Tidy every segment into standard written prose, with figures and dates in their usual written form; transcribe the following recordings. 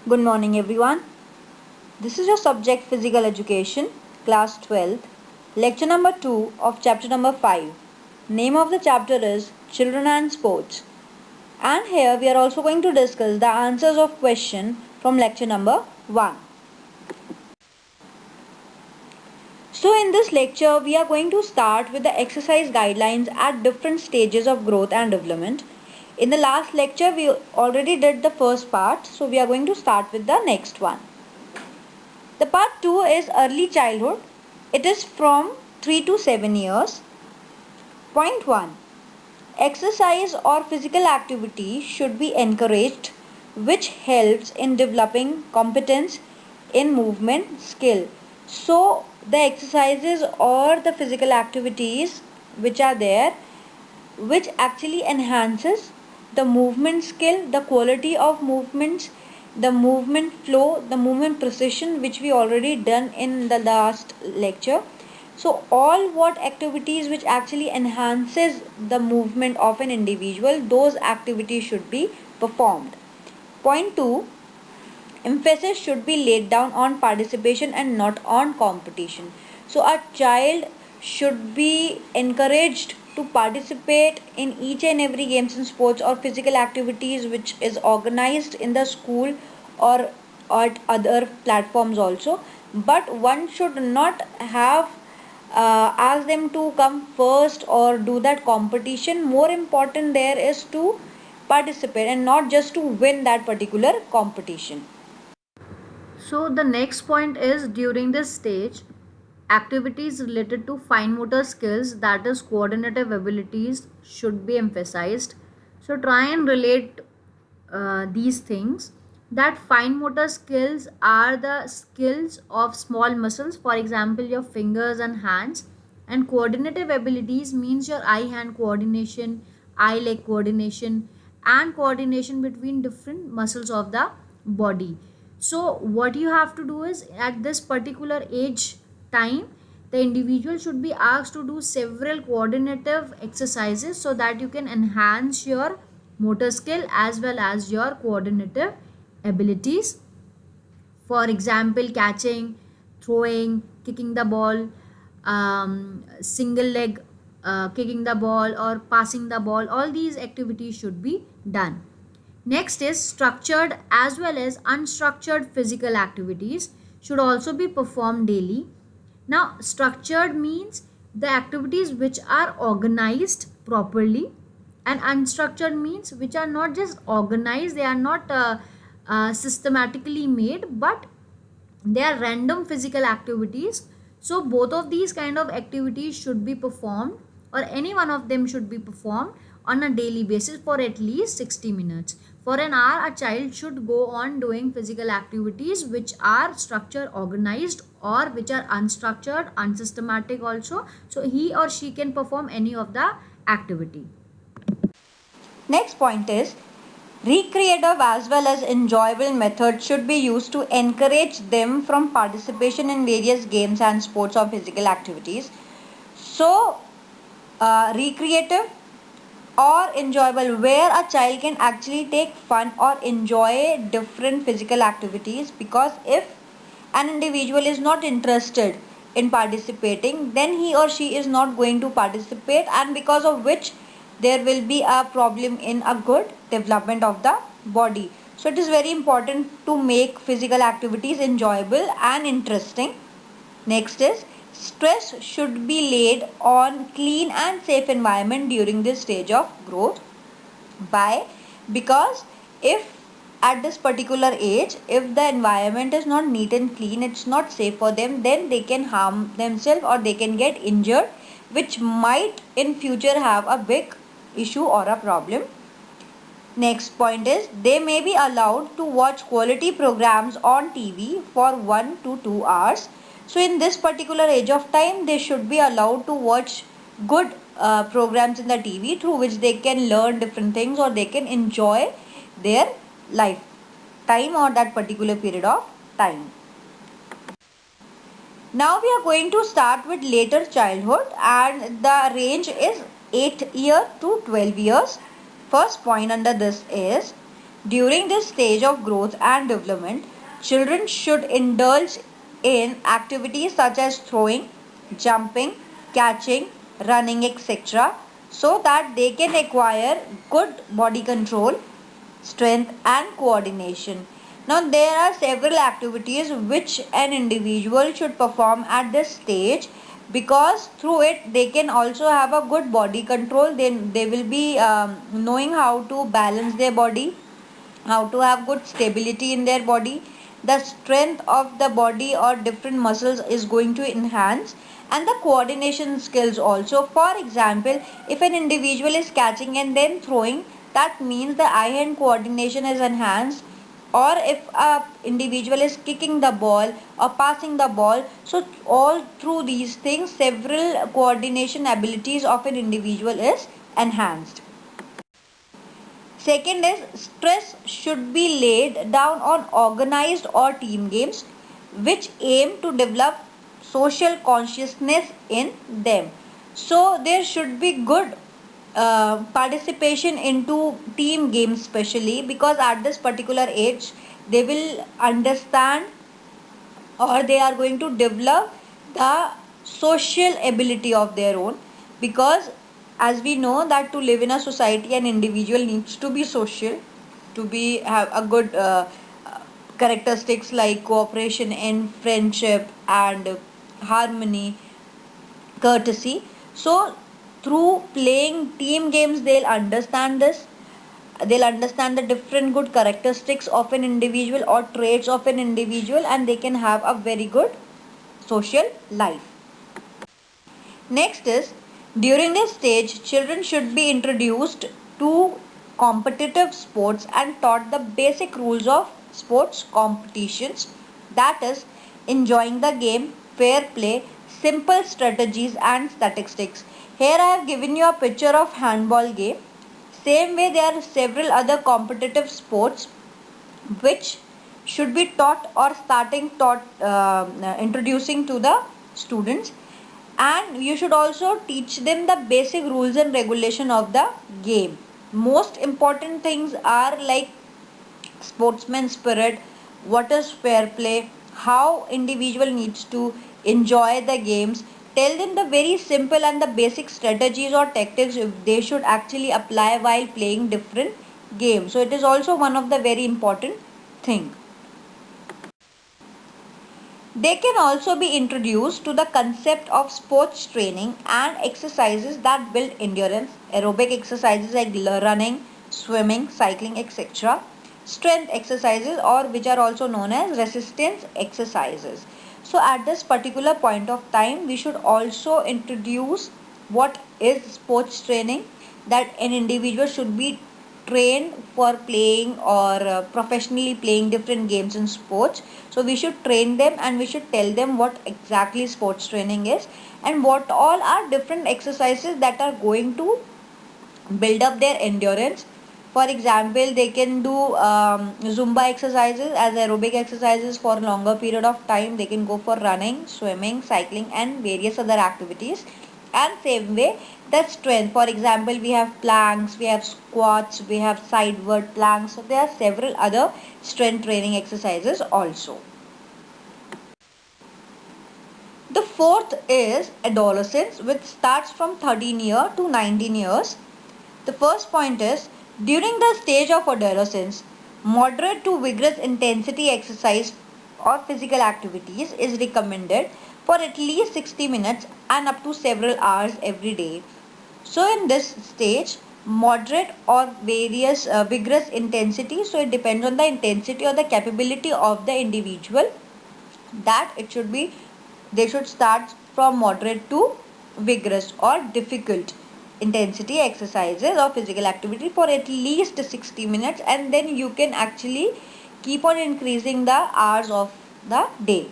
Good morning, everyone. This is your subject Physical Education, Class 12th, lecture number 2 of chapter number 5. Name of the chapter is Children and Sports. And here we are also going to discuss the answers of question from lecture number 1. So in this lecture, we are going to start with the exercise guidelines at different stages of growth and development. In the last lecture, we already did the first part, so we are going to start with the next one. The part 2 is early childhood. It is from 3 to 7 years. Point 1. Exercise or physical activity should be encouraged, which helps in developing competence in movement skill. So the exercises or the physical activities which are there, which actually enhances the movement skill, the quality of movements, the movement flow, the movement precision, which we already done in the last lecture. So all what activities which actually enhances the movement of an individual, those activities should be performed. Point 2. Emphasis should be laid down on participation and not on competition. So a child should be encouraged to participate in each and every games and sports or physical activities which is organized in the school or at other platforms also, but one should not have ask them to come first or do that competition. More important there is to participate and not just to win that particular competition. So the next point is during this stage, activities related to fine motor skills, that is coordinative abilities, should be emphasized. So try and relate these things. That fine motor skills are the skills of small muscles, for example your fingers and hands, and coordinative abilities means your eye hand coordination, eye leg coordination, and coordination between different muscles of the body. So what you have to do is at this particular age time, the individual should be asked to do several coordinative exercises so that you can enhance your motor skill as well as your coordinative abilities. For example, catching, throwing, kicking the ball, single leg kicking the ball or passing the ball, all these activities should be done. Next is structured as well as unstructured physical activities should also be performed daily. Now, structured means the activities which are organized properly, and unstructured means which are not just organized, they are not systematically made, but they are random physical activities. So both of these kind of activities should be performed, or any one of them should be performed on a daily basis for at least 60 minutes. For an hour, a child should go on doing physical activities which are structured, organized, or which are unstructured, unsystematic also. So he or she can perform any of the activity. Next point is recreative as well as enjoyable methods should be used to encourage them from participation in various games and sports or physical activities. So, recreative or enjoyable, where a child can actually take fun or enjoy different physical activities, because if an individual is not interested in participating, then he or she is not going to participate, and because of which there will be a problem in a good development of the body. So it is very important to make physical activities enjoyable and interesting. Next is stress should be laid on clean and safe environment during this stage of growth. By Because if at this particular age, if the environment is not neat and clean, it's not safe for them, then they can harm themselves or they can get injured, which might in future have a big issue or a problem. Next point is they may be allowed to watch quality programs on TV for 1 to 2 hours. So in this particular age of time, they should be allowed to watch good programs in the TV through which they can learn different things or they can enjoy their life time or that particular period of time. Now we are going to start with later childhood, and the range is 8 years to 12 years. First point under this is During this stage of growth and development, children should indulge in activities such as throwing, jumping, catching, running, etc., so that they can acquire good body control, strength, and coordination. Now, there are several activities which an individual should perform at this stage, because through it they can also have a good body control. Then they will be knowing how to balance their body, how to have good stability in their body. The strength of the body or different muscles is going to enhance, and the coordination skills also. For example, if an individual is catching and then throwing, that means the eye hand coordination is enhanced. Or if a individual is kicking the ball or passing the ball, so all through these things several coordination abilities of an individual is enhanced. Second is, stress should be laid down on organized or team games which aim to develop social consciousness in them. So there should be good participation into team games, especially because at this particular age they will understand, or they are going to develop the social ability of their own. Because as we know that to live in a society, an individual needs to be social, to be have a good characteristics like cooperation and friendship and harmony, courtesy. So through playing team games they'll understand this. They'll understand the different good characteristics of an individual or traits of an individual, and they can have a very good social life. Next is, during this stage, children should be introduced to competitive sports and taught the basic rules of sports competitions, that is, enjoying the game, fair play, simple strategies, and statistics. Here I have given you a picture of handball game. Same way, there are several other competitive sports which should be taught or introducing to the students, and you should also teach them the basic rules and regulation of the game. Most important things are like sportsman spirit, what is fair play, how individual needs to enjoy the games. Tell them the very simple and the basic strategies or tactics they should actually apply while playing different games. So it is also one of the very important thing. They can also be introduced to the concept of sports training and exercises that build endurance, aerobic exercises like running, swimming, cycling, etc. Strength exercises, or which are also known as resistance exercises. So at this particular point of time, we should also introduce what is sports training, that an individual should be trained for playing or professionally playing different games in sports. So we should train them and we should tell them what exactly sports training is and what all are different exercises that are going to build up their endurance. For example, they can do Zumba exercises as aerobic exercises for a longer period of time. They can go for running, swimming, cycling, and various other activities. And same way, the strength. For example, we have planks, we have squats, we have sideward planks. So there are several other strength training exercises also. The fourth is adolescence, which starts from 13 years to 19 years. The first point is, during the stage of adolescence, moderate to vigorous intensity exercise or physical activities is recommended for at least 60 minutes and up to several hours every day. So in this stage, moderate or various vigorous intensity, so it depends on the intensity or the capability of the individual, that it should be, they should start from moderate to vigorous or difficult intensity exercises or physical activity for at least 60 minutes, and then you can actually keep on increasing the hours of the day.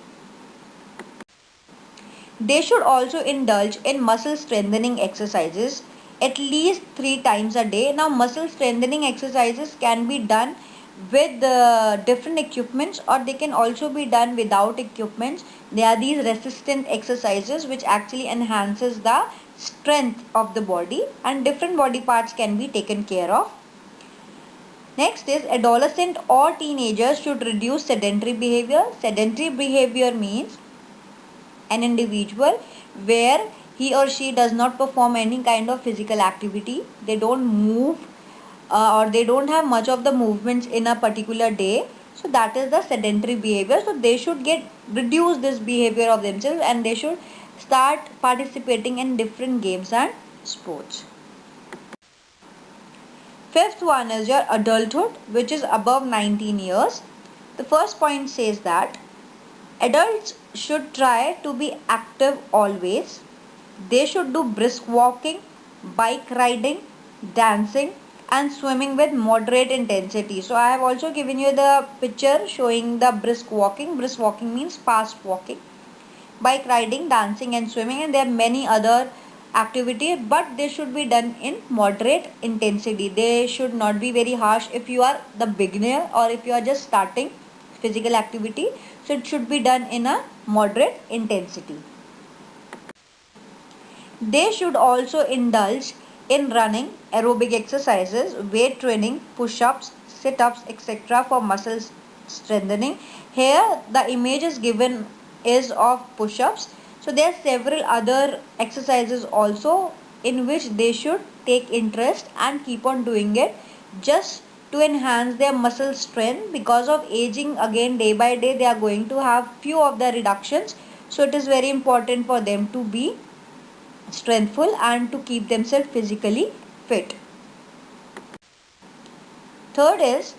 They should also indulge in muscle strengthening exercises at least 3 times a day. Now muscle strengthening exercises can be done with different equipments, or they can also be done without equipments. They are these resistant exercises which actually enhances the strength of the body, and different body parts can be taken care of. Next is adolescent or teenagers should reduce sedentary behavior. Sedentary behavior means an individual where he or she does not perform any kind of physical activity. They don't move or they don't have much of the movements in a particular day. So that is the sedentary behavior. So they should reduce this behavior of themselves and they should start participating in different games and sports. Fifth one is your adulthood, which is above 19 years. The first point says that adults should try to be active always. They should do brisk walking, bike riding, dancing and swimming with moderate intensity. So I have also given you the picture showing the brisk walking. Brisk walking means fast walking. Bike riding, dancing and swimming, and there are many other activities, but they should be done in moderate intensity. They should not be very harsh if you are the beginner or if you are just starting physical activity. So it should be done in a moderate intensity. They should also indulge in running, aerobic exercises, weight training, push-ups, sit-ups, etc. for muscle strengthening. Here the image is given is of push-ups. So there are several other exercises also in which they should take interest and keep on doing it just to enhance their muscle strength. Because of aging, again day by day they are going to have few of the reductions. So it is very important for them to be strengthful and to keep themselves physically fit. Third is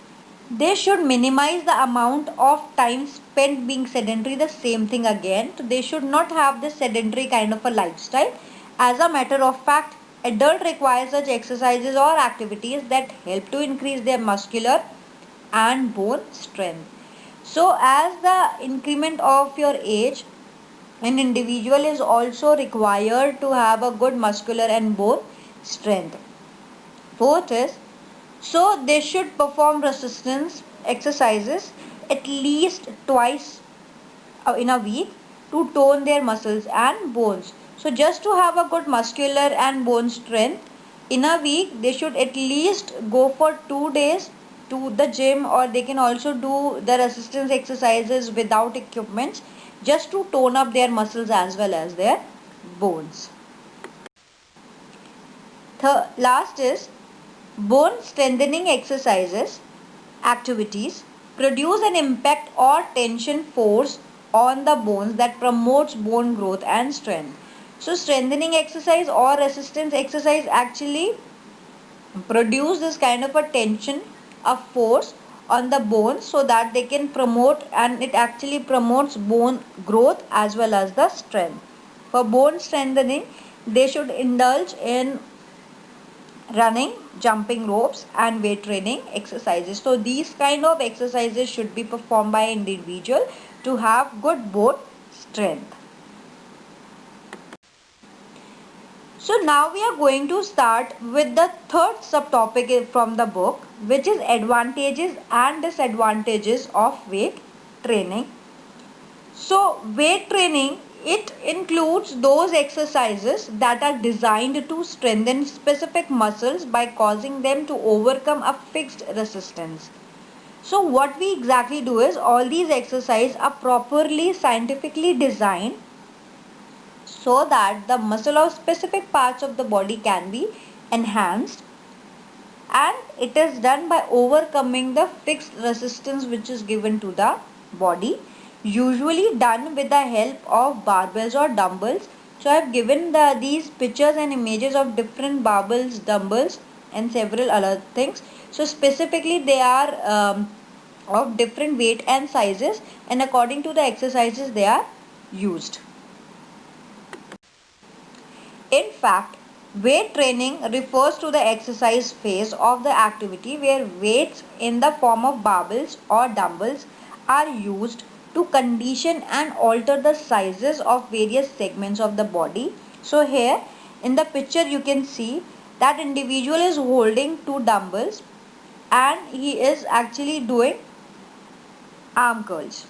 they should minimize the amount of time spent being sedentary. The same thing again. So they should not have this sedentary kind of a lifestyle. As a matter of fact, adult requires such exercises or activities that help to increase their muscular and bone strength. So as the increment of your age, an individual is also required to have a good muscular and bone strength. Fourth is, so they should perform resistance exercises at least twice in a week to tone their muscles and bones. So just to have a good muscular and bone strength, in a week they should at least go for 2 days to the gym, or they can also do the resistance exercises without equipment just to tone up their muscles as well as their bones. Last is bone strengthening exercises activities produce an impact or tension force on the bones that promotes bone growth and strength. So strengthening exercise or resistance exercise actually produce this kind of a tension, a force on the bones so that they can promote, and it actually promotes bone growth as well as the strength. For bone strengthening, they should indulge in running, jumping ropes and weight training exercises. So these kind of exercises should be performed by individual to have good bone strength. So now we are going to start with the third subtopic from the book, which is advantages and disadvantages of weight training. So weight training, it includes those exercises that are designed to strengthen specific muscles by causing them to overcome a fixed resistance. So what we exactly do is all these exercises are properly scientifically designed so that the muscle of specific parts of the body can be enhanced, and it is done by overcoming the fixed resistance which is given to the body, usually done with the help of barbells or dumbbells. So I have given these pictures and images of different barbells, dumbbells and several other things. So specifically they are of different weight and sizes, and according to the exercises they are used. In fact, weight training refers to the exercise phase of the activity where weights in the form of barbells or dumbbells are used to condition and alter the sizes of various segments of the body. So here in the picture you can see that individual is holding 2 dumbbells and he is actually doing arm curls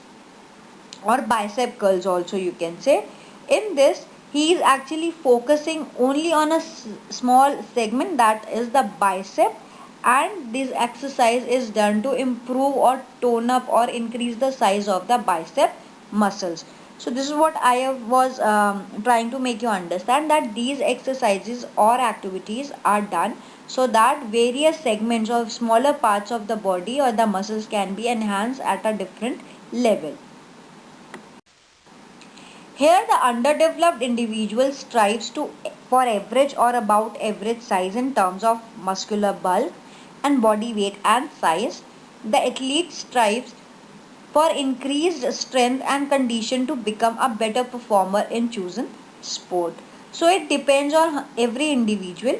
or bicep curls also you can say. In this he is actually focusing only on a small segment, that is the bicep, and this exercise is done to improve or tone up or increase the size of the bicep muscles. So this is what I was trying to make you understand, that these exercises or activities are done so that various segments of smaller parts of the body or the muscles can be enhanced at a different level. Here the underdeveloped individual strives for average or about average size in terms of muscular bulk and body weight and size. The athlete strives for increased strength and condition to become a better performer in chosen sport. So it depends on every individual.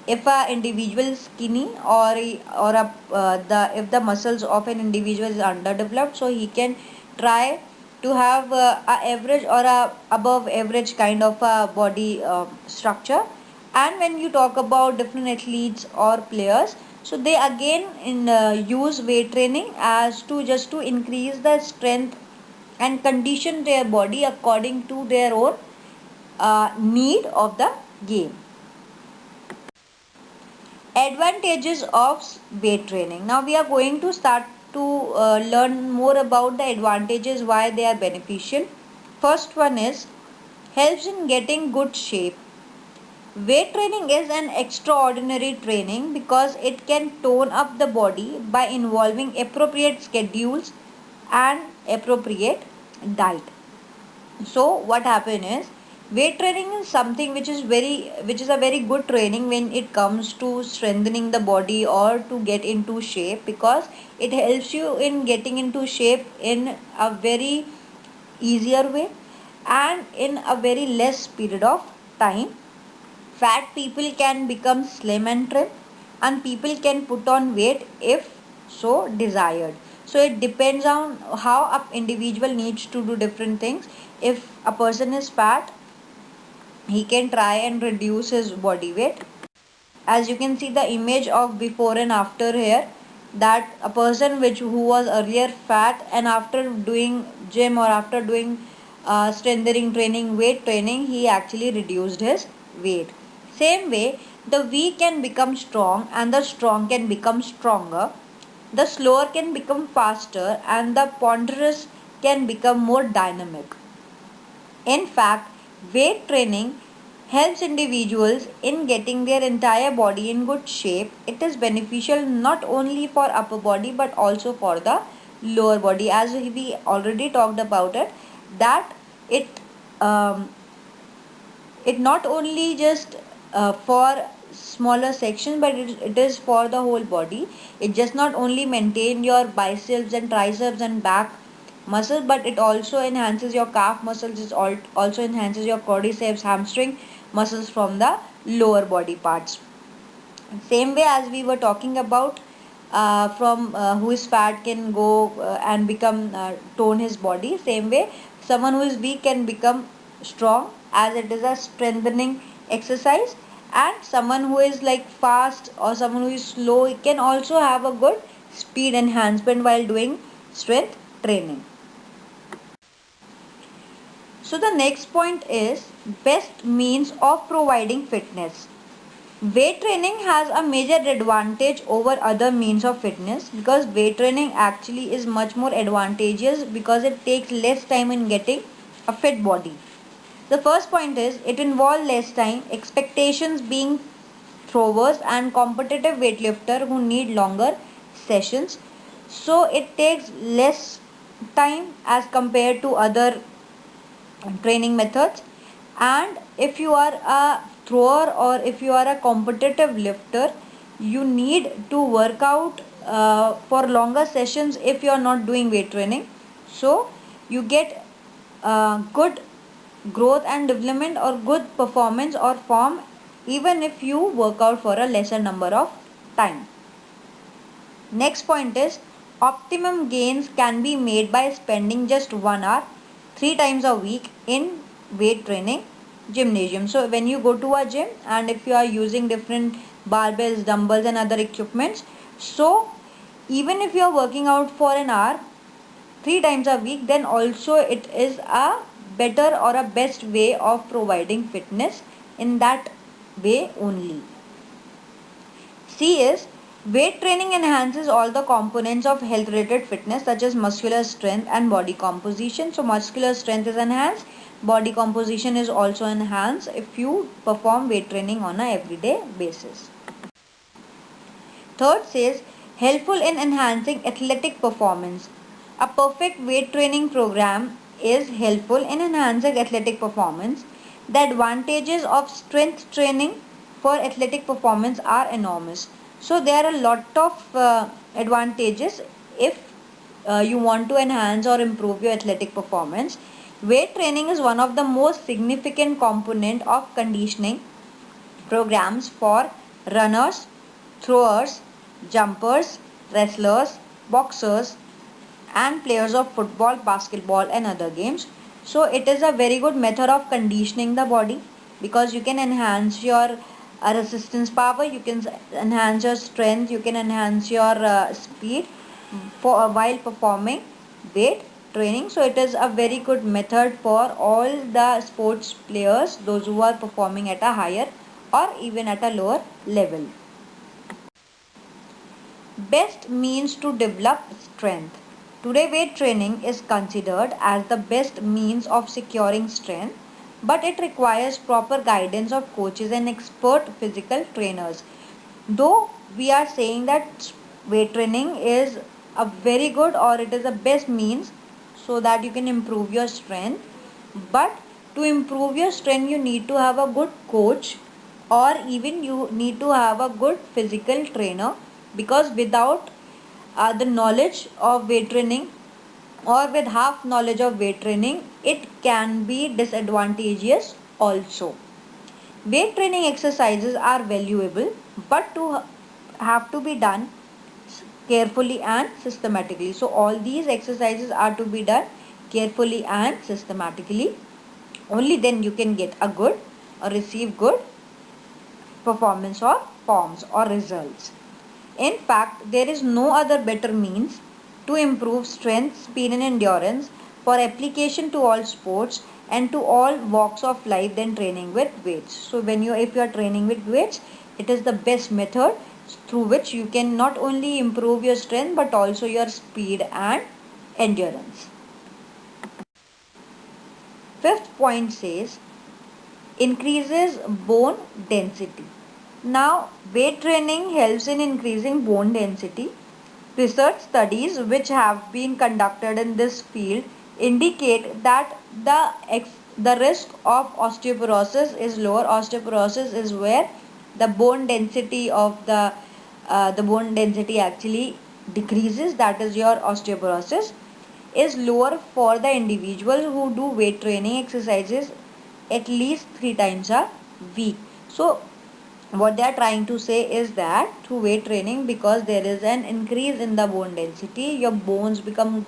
If a individual is skinny or if the muscles of an individual is underdeveloped, so he can try to have a average or a above average kind of a body structure. And when you talk about different athletes or players, so they again use weight training as to just to increase the strength and condition their body according to their own need of the game. Advantages of weight training. Now we are going to start to learn more about the advantages, why they are beneficial. First one is helps in getting good shape. Weight training is an extraordinary training because it can tone up the body by involving appropriate schedules and appropriate diet. So what happen is, weight training is something which is a very good training when it comes to strengthening the body or to get into shape, because it helps you in getting into shape in a very easier way and in a very less period of time. Fat people can become slim and trim, and people can put on weight if so desired. So it depends on how an individual needs to do different things. If a person is fat, he can try and reduce his body weight. As you can see the image of before and after here, that a person who was earlier fat, and after doing gym or after doing strengthening training, weight training, he actually reduced his weight. Same way, the weak can become strong and the strong can become stronger. The slower can become faster and the ponderous can become more dynamic. In fact, weight training helps individuals in getting their entire body in good shape. It is beneficial not only for upper body but also for the lower body, as we already talked about it, that it um, it not only just for smaller sections, but it is for the whole body. It just not only maintain your biceps and triceps and back muscles, but it also enhances your calf muscles. It also enhances your quadriceps, hamstring muscles from the lower body parts. Same way as we were talking about, from who is fat can go and become tone his body. Same way, someone who is weak can become strong, as it is a strengthening exercise. And someone who is like fast or someone who is slow can also have a good speed enhancement while doing strength training. So the next point is best means of providing fitness. Weight training has a major advantage over other means of fitness, because weight training actually is much more advantageous because it takes less time in getting a fit body. The first point is it involves less time, expectations being throwers and competitive weightlifter who need longer sessions. So it takes less time as compared to other training methods. And if you are a thrower or if you are a competitive lifter, you need to work out for longer sessions if you are not doing weight training. So you get good growth and development or good performance or form even if you work out for a lesser number of time. Next point is optimum gains can be made by spending just 1 hour 3 times a week in weight training gymnasium. So when you go to a gym and if you are using different barbells, dumbbells and other equipments, so even if you are working out for an hour 3 times a week, then also it is a better or a best way of providing fitness in that way only. C is Weight training enhances all the components of health related fitness such as muscular strength and body composition. So muscular strength is enhanced, body composition is also enhanced if you perform weight training on a everyday basis. Third says helpful in enhancing athletic performance. A perfect weight training program is helpful in enhancing athletic performance. The advantages of strength training for athletic performance are enormous. So there are a lot of advantages if you want to enhance or improve your athletic performance. Weight training is one of the most significant component of conditioning programs for runners, throwers, jumpers, wrestlers, boxers, and players of football, basketball, and other games. So, it is a very good method of conditioning the body because you can enhance your resistance power, you can enhance your strength, you can enhance your speed for while performing weight training. So, it is a very good method for all the sports players, those who are performing at a higher or even at a lower level. Best means to develop strength. Today, weight training is considered as the best means of securing strength, but it requires proper guidance of coaches and expert physical trainers. Though we are saying that weight training is a very good or it is the best means so that you can improve your strength, but to improve your strength, you need to have a good coach or even you need to have a good physical trainer because without the knowledge of weight training or with half knowledge of weight training, it can be disadvantageous also. Weight training exercises are valuable but to have to be done carefully and systematically. So all these exercises are to be done carefully and systematically. Only then you can get a good or receive good performance or forms or results. In fact, there is no other better means to improve strength, speed and endurance for application to all sports and to all walks of life than training with weights. So if you are training with weights, it is the best method through which you can not only improve your strength but also your speed and endurance. Fifth point says increases bone density. Now, weight training helps in increasing bone density. Research studies which have been conducted in this field indicate that the risk of osteoporosis is lower. Osteoporosis is where the bone density of the bone density actually decreases. That is your osteoporosis is lower for the individual who do weight training exercises at least 3 times a week. So what they are trying to say is that through weight training, because there is an increase in the bone density, your bones become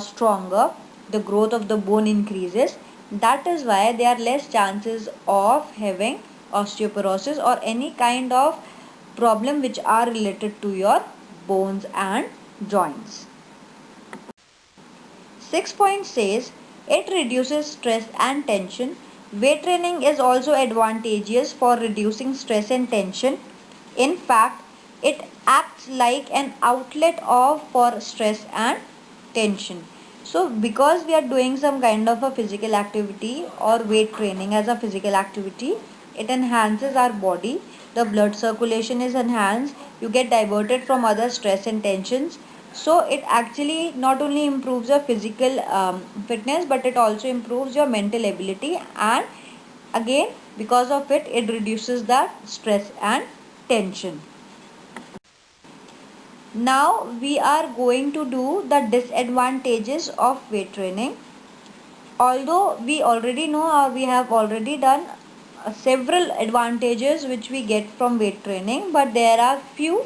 stronger, the growth of the bone increases. That is why there are less chances of having osteoporosis or any kind of problem which are related to your bones and joints. 6 point says it reduces stress and tension. Weight training is also advantageous for reducing stress and tension. In fact, it acts like an outlet for stress and tension. So because we are doing some kind of a physical activity or weight training as a physical activity, it enhances our body. The blood circulation is enhanced. You get diverted from other stress and tensions. So it actually not only improves your physical fitness but it also improves your mental ability, and again because of it it reduces the stress and tension. Now we are going to do the disadvantages of weight training. Although we already know we have already done several advantages which we get from weight training, but there are few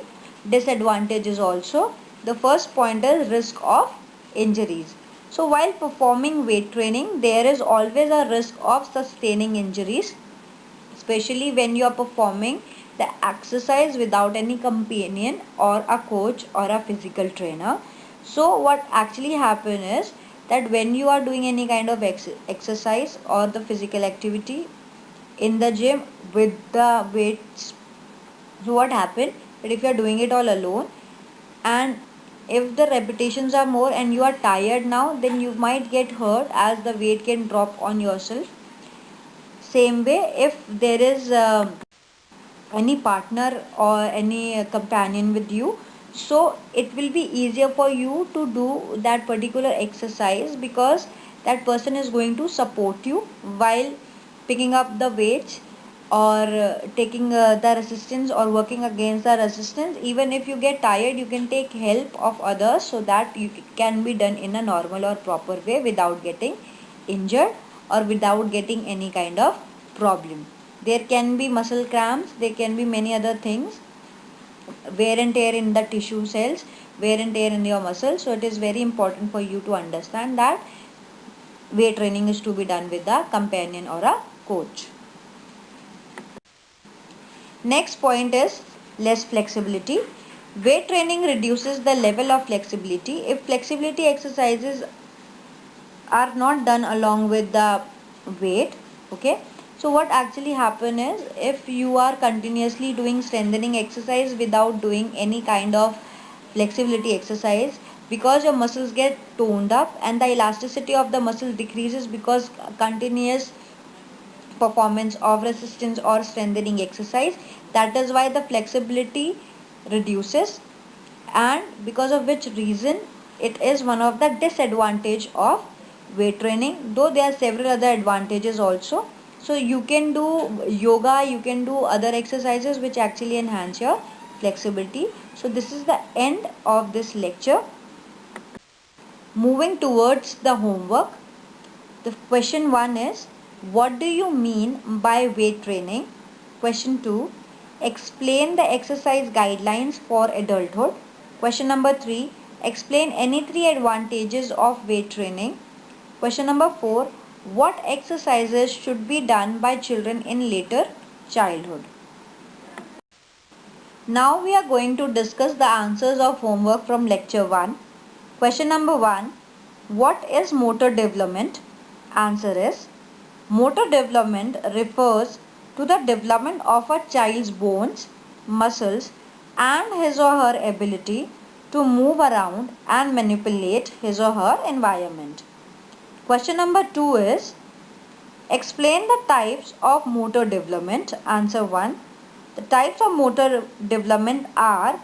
disadvantages also. The first point is risk of injuries. So while performing weight training, there is always a risk of sustaining injuries, especially when you are performing the exercise without any companion or a coach or a physical trainer. So what actually happen is that when you are doing any kind of exercise or the physical activity in the gym with the weights, so what happened, But if you are doing it all alone, and if the repetitions are more and you are tired now, then you might get hurt as the weight can drop on yourself. Same way, if there is any partner or any companion with you, so it will be easier for you to do that particular exercise, because that person is going to support you while picking up the weights, or taking the resistance, or working against the resistance. Even if you get tired, you can take help of others, so that you can be done in a normal or proper way without getting injured or without getting any kind of problem. There can be muscle cramps, there can be many other things, wear and tear in the tissue cells, wear and tear in your muscles. So it is very important for you to understand that weight training is to be done with a companion or a coach. Next point is less flexibility. Weight training reduces the level of flexibility. If flexibility exercises are not done along with the weight, okay, so what actually happen is, if you are continuously doing strengthening exercise without doing any kind of flexibility exercise, because your muscles get toned up and the elasticity of the muscle decreases, because continuous performance of resistance or strengthening exercise, that is why the flexibility reduces, and because of which reason it is one of the disadvantage of weight training, though there are several other advantages also. So you can do yoga, you can do other exercises which actually enhance your flexibility. So this is the end of this lecture. Moving towards the homework, the question 1 is, what do you mean by weight training? Question 2, explain the exercise guidelines for adulthood. Question number 3, explain any 3 advantages of weight training. Question number 4, what exercises should be done by children in later childhood? Now we are going to discuss the answers of homework from lecture 1. Question number 1, what is motor development? Answer is, motor development refers to the development of a child's bones, muscles, and his or her ability to move around and manipulate his or her environment. Question number 2 is, explain the types of motor development. Answer 1, the types of motor development are,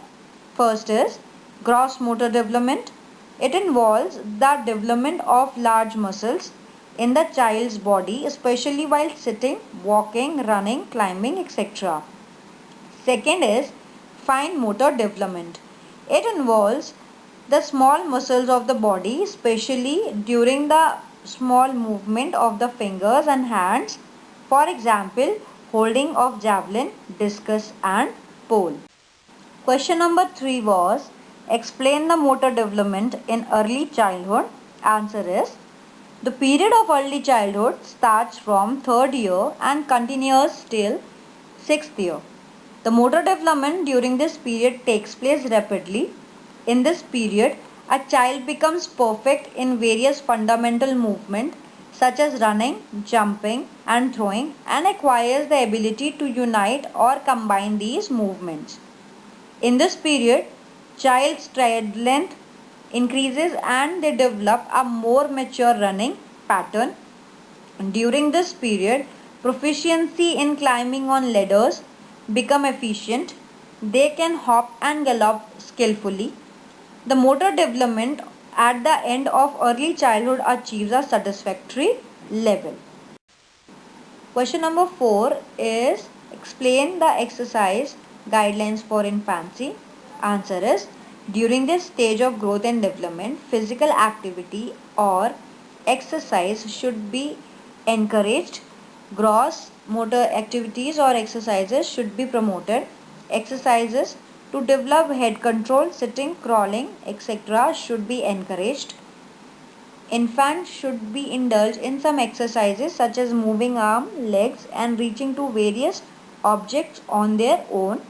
first is gross motor development. It involves the development of large muscles in the child's body, especially while sitting, walking, running, climbing, etc. Second is fine motor development. It involves the small muscles of the body, especially during the small movement of the fingers and hands. For example, holding of javelin, discus and pole. Question number 3 was, explain the motor development in early childhood. Answer is, the period of early childhood starts from 3rd year and continues till 6th year. The motor development during this period takes place rapidly. In this period, a child becomes perfect in various fundamental movements such as running, jumping and throwing, and acquires the ability to unite or combine these movements. In this period, child's stride length increases and they develop a more mature running pattern. During this period, proficiency in climbing on ladders become efficient. They can hop and gallop skillfully. The motor development at the end of early childhood achieves a satisfactory level. Question number 4 is, explain the exercise guidelines for infancy. Answer is, during this stage of growth and development, physical activity or exercise should be encouraged. Gross motor activities or exercises should be promoted. Exercises to develop head control, sitting, crawling, etc. should be encouraged. Infants should be indulged in some exercises such as moving arms, legs and reaching to various objects on their own.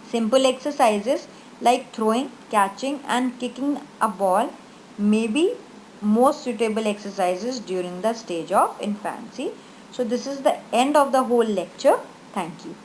Simple exercises like throwing, catching and kicking a ball may be most suitable exercises during the stage of infancy. So this is the end of the whole lecture. Thank you.